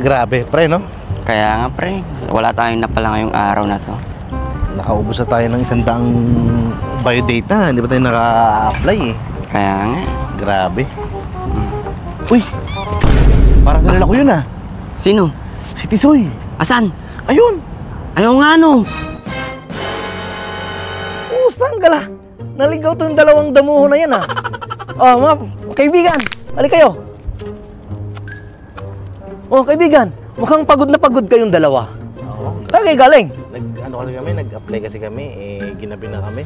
Grabe, pre, no? Kaya nga pre, wala tayong napala ngayong araw na to. Nakaubos na tayo ng 100 biodata. Hindi ba tayo naka-apply eh? Kaya nga. Grabe. Uy! Parang kilala ko yun ah. Sino? Si Tisoy. Asan? Ayun! Ayaw nga no. Saan ka la? Naligaw to yung dalawang damuho na yan ah. Oh, mga kaibigan, halik kayo. Oh, kaibigan, mukhang pagod na pagod kayong dalawa. Oo. Saan kayo galing? Nag-apply kasi kami, ginabi na kami.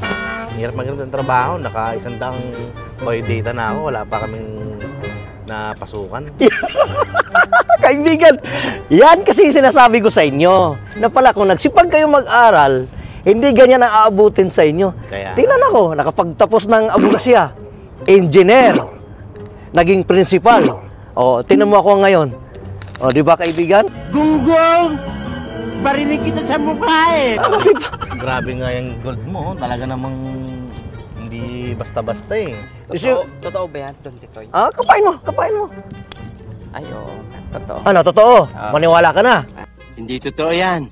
Hirap maghanap ng trabaho, naka-100 biodata na ako, wala pa kaming napasukan. Kaibigan, yan kasi sinasabi ko sa inyo. Na pala kung nagsipag kayo mag-aral, hindi ganyan ang aabutin sa inyo. Kaya... Tingnan ako, nakapagtapos ng abogasiya, engineer, naging principal. O, tingnan mo ako ngayon. O, di ba kaibigan? Gunggong! Barinig kita sa mukha eh! Grabe nga yung gold mo, talaga namang hindi basta-basta eh. Totoo ba yan, Don Tisoy? Ah, kapain mo, kapain mo. Ayo, totoo. Ano, totoo? Maniwala ka na. Hindi totoo yan.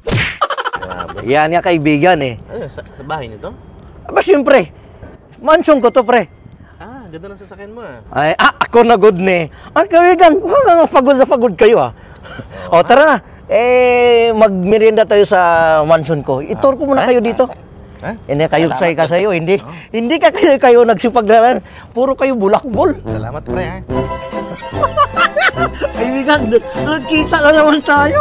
Grabe. Yan nga kaibigan eh. Ano, sa bahay nito? Aba, siyempre, mansion ko to, pre. Ah, ganda ng sasakyan mo ah. Ay, ako na good ne. Ang kaibigan, mukhang pagod na pagod kayo ah. O, tara na. Magmerienda tayo sa mansion ko. Itur ko muna kayo dito. Ha? Hindi kayo kayo, hindi. Hindi kayo nagsipaglaran. Puro kayo bulakbol. Salamat pre ha. Kaibigan, nagkita na naman tayo.